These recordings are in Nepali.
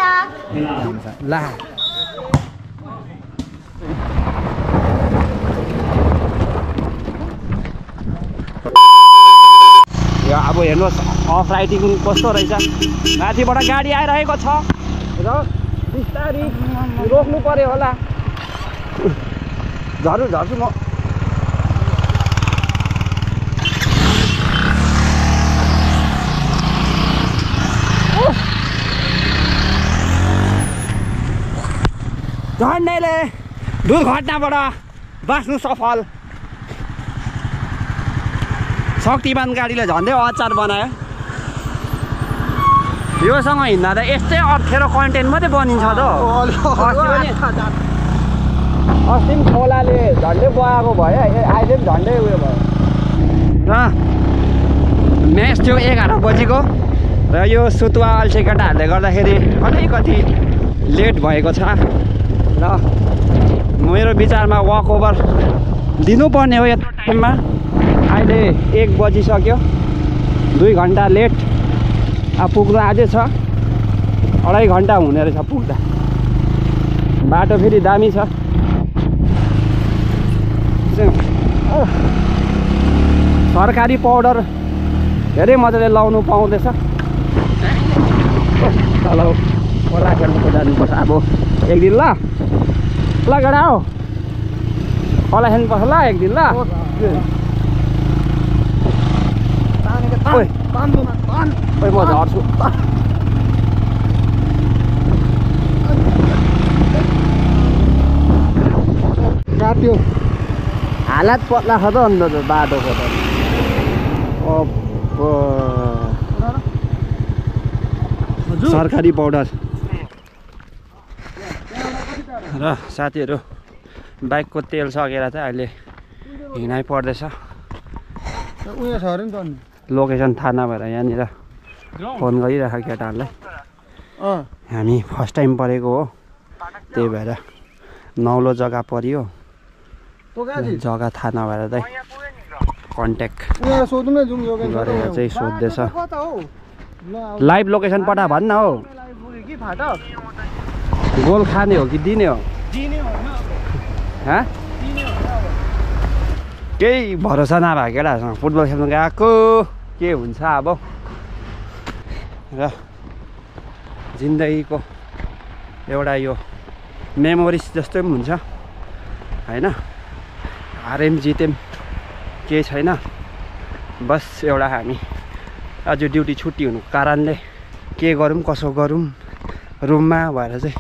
vlog. ला यो अब हेर्नुहोस् अफ राइडिङ कस्तो रहेछ माथिबाट गाडी आइरहेको छ र बिस्तारै रोक्नु पर्यो होला झर्छु म झन्डैले दुर्घटनाबाट बाँच्नु सफल शक्तिमान गाडीले झन्डै अचार बनायो योसँग हिँड्दा त यस्तै अप्ठ्यारो कन्टेन्ट मात्रै बनिन्छ त अस्ति पनि खोलाले झन्डै बगाएको भयो अहिले पनि झन्डै उयो भयो र म्याच थियो 11 बजीको र यो सुतुवा अल्छे केटाहरूले गर्दाखेरि अलिकति लेट भएको छ र मेरो विचारमा वक ओभर दिनुपर्ने हो यो टाइममा अहिले 1 बजिसक्यो 2 घन्टा लेट अब पुग्नु अझै छ 2.5 घन्टा हुने रहेछ पुग्दा बाटो फेरि दामी छ सरकारी पाउडर धेरै मजाले लाउनु पाउँदैछ ल खोला खेल्नु जानुपर्छ अब एक दिन ल गडा हो खोला खेल्नुपर्छ ल एक दिन ल म झर्छु काट्यो हालत पत्ला छ त अन्त बाटोको त सरकारी पाउडर र साथीहरू बाइकको तेल सकेर चाहिँ अहिले हिँडाइ पर्दैछ उयो छ अरे नि त लोकेसन थाहा नभएर यहाँनिर फोन गरिरहेको केटाहरूलाई हामी फर्स्ट टाइम परेको हो त्यही भएर नौलो जग्गा पऱ्यो जग्गा थाहा नभएर चाहिँ कन्ट्याक्ट गरेर चाहिँ सोध्दैछ लाइभ लोकेसन पठा भन्न हो गोल खाने हो कि दिने हो केही भरोसा नभएको केटाहरूसँग फुटबल खेल्नु गएको के हुन्छ अब र जिन्दगीको एउटा यो मेमोरिज जस्तो पनि हुन्छ होइन हारेम जितेम केही छैन बस एउटा हामी आज ड्युटी छुट्टी हुनुको कारणले के गरौँ कसो गरौँ रुममा भएर चाहिँ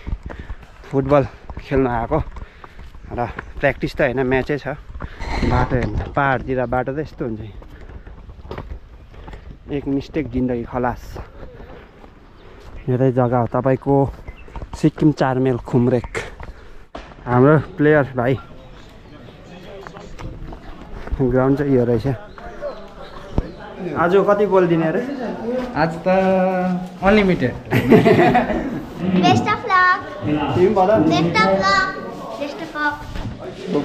फुटबल खेल्न आएको र प्र्याक्टिस त होइन म्याचै छ बाटो हेर्नु पाहाडतिर बाटो त यस्तो हुन्छ एक मिस्टेक जिन्दगी खलास यो चाहिँ जग्गा हो तपाईँको सिक्किम 4 माइल खुमरेक हाम्रो प्लेयर भाइ ग्राउन्ड चाहिँ यो रहेछ आज कति गोल दिने अरे आज त unlimited best of luck team भला best of luck best of luck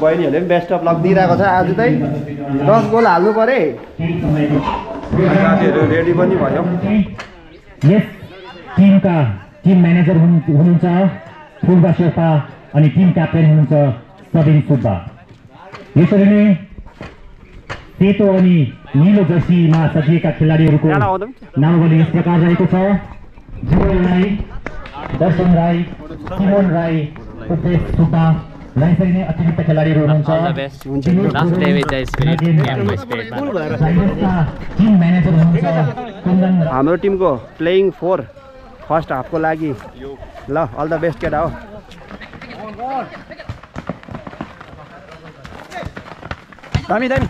बहिनीहरूले पनि बेस्ट अफ लक दिइरहेको छ आज चाहिँ 10 गोल हाल्नु परे साथीहरू रेडी पनि भयो यस टिमका टिम म्यानेजर हुनुहुन्छ फुलबा शेर्पा अनि टिम क्याप्टेन हुनुहुन्छ सबिन सुब्बा यसरी नै सेतो अनि नीलो जर्सीमा सजिएका खेलाडीहरूको नामावली यस प्रकार रहेको छ जुवेल राई दर्शन राई सिमोन राई उपेश सुब्बा यसरी नै अतिरिक्त खेलाडीहरू हुनुहुन्छ टिम म्यानेजर हुनुहुन्छ हाम्रो टिमको प्लेइङ 4 फर्स्ट हाफको लागि ल अल द बेस्ट केटा हो दामी दामी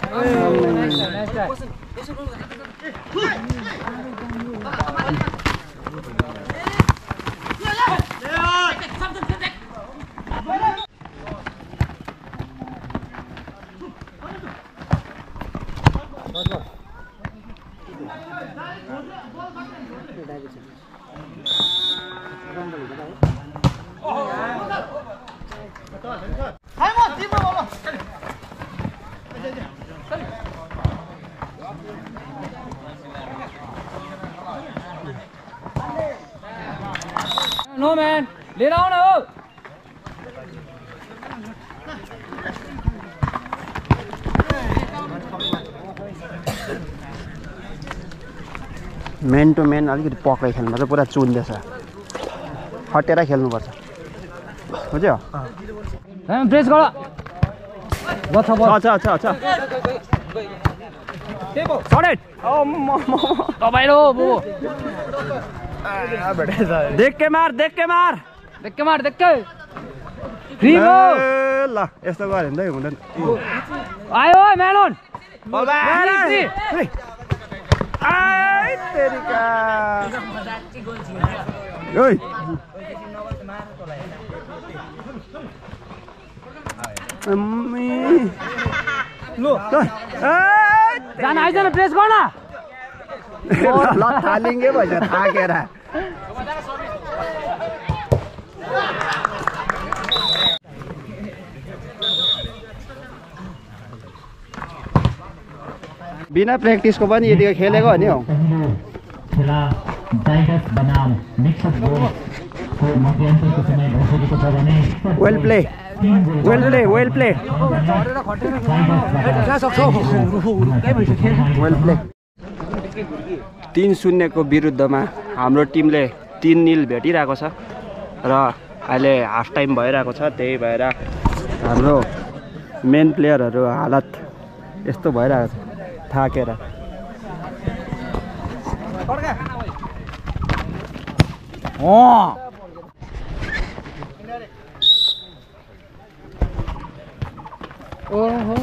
नो मैन लिएर आउन हो मेन टु मेन अलिकति पक्रै खेल्नुपर्छ पुरा चुन्दैछ हटेर खेल्नुपर्छ बुझ्यो प्रेस गर देख के मार फ्री ल यस्तो गऱ्यो भने त हुँदैन आयो मेलोन आइ तेरिका ओइ जान आइज न प्रेस गर्न ल थालिङ्गे भएछ थाकेर बिना प्र्याक्टिसको पनि यतिको खेलेको हो नि हौ खेला डाइगस बनाम मिक्सअप गोलको मध्यान्तरको समय भइसकेको छ भने वेल प्ले 3-0 को विरुद्धमा हाम्रो टिमले 3-0 भेटिरहेको छ र अहिले हाफ टाइम भइरहेको छ त्यही भएर हाम्रो मेन प्लेयरहरू हालत यस्तो भइरहेको छ थाकेर ओहो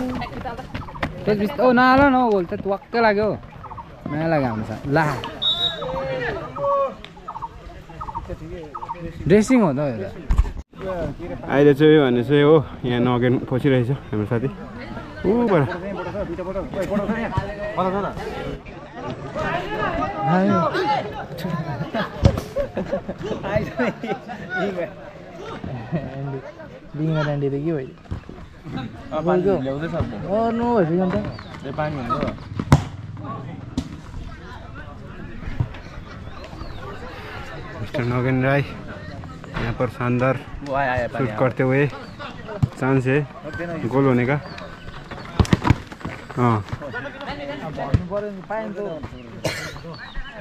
ओ नाल न गोल त वाक्कै लाग्यो नयाँ लाग्यो हाम्रो साथ ला ड्रेसिङ हो त अहिले चाहिँ भने चाहिँ हो यहाँ नगेन पसिरहेछ हाम्रो साथी ऊबाट बिङमा डान्डी त के भयो नो भइसक्यो अन्त पानी मिस्टर नगेन राय यहाँ पर शानदार शूट करते हुए चांस है गोल होने का हाँ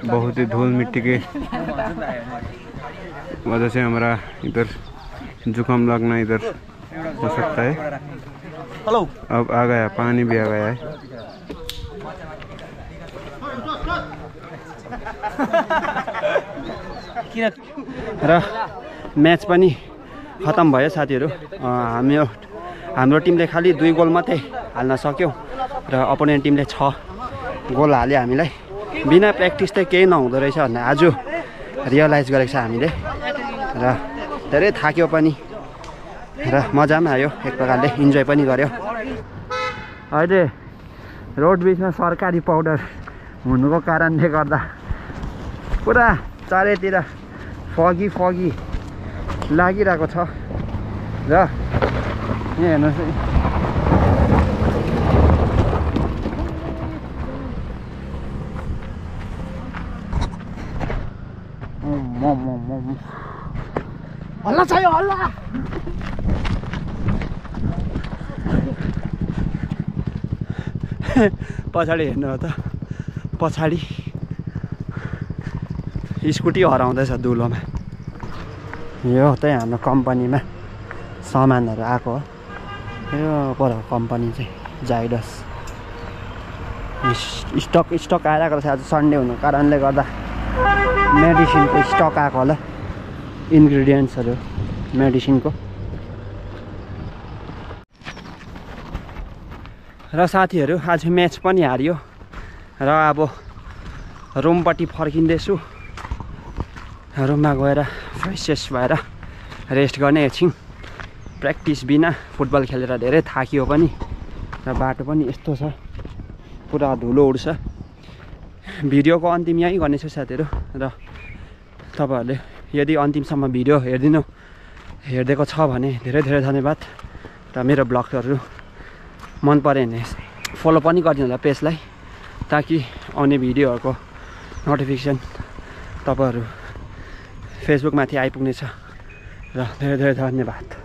बहुत ही धूल मिट्टी के वजह से हमारा इधर जुकाम लगना इधर हो सकता है। हेलो अब आ गया पानी भी आ गया है। र म्याच पनि खतम भयो साथीहरु हाम्रो टिमले खाली 2 गोल मात्रै हाल्न सक्यो र अपोनेन्ट टिमले 6 गोल हाल्यो हामीलाई बिना प्र्याक्टिस चाहिँ केही नहुँदो रहेछ भन्ने आज रियलाइज गरेको छ हामीले र धेरै थाक्यो पनि र मजा पनि आयो एक प्रकारले इन्जोय पनि गर्यो। अहिले रोड बिचमा सरकारी पाउडर हुनुको कारणले गर्दा पुरा चारैतिर फगी लागिरहेको छ र यहाँ हेर्नुहोस् हल्ला चाहियो हल्ला पछाडि हेर्नु त पछाडि स्कुटी हराउँदैछ धुलोमा यो चाहिँ हाम्रो कम्पनीमा सामानहरू आएको हो यो पर कम्पनी चाहिँ जाइडस स्टक आइरहेको छ आज सन्डे हुनुको कारणले गर्दा मेडिसिनको स्टक आएको होला इन्ग्रिडियन्ट्सहरू मेडिसिनको र साथीहरू आज म्याच पनि हारियो र अब रुमपट्टि फर्किँदैछु रुममा गएर फ्रेस भएर रेस्ट गर्ने एकछिन प्र्याक्टिस बिना फुटबल खेलेर धेरै थाकियो पनि र बाटो पनि यस्तो छ पुरा धुलो उड्छ भिडियोको अन्तिम यहीँ गर्नेछु साथीहरू र तपाईहरुले यदि अन्तिमसम्म भिडियो हेर्दिएको छ भने धेरै धन्यवाद र मेरो ब्लगहरु मन पर्यो भने फलो पनि गरिदिनु होला पेजलाई ताकि आउने भिडियोहरुको नोटिफिकेसन तपाईहरु फेसबुकमाथि आइपुग्नेछ र धेरै धेरै धन्यवाद।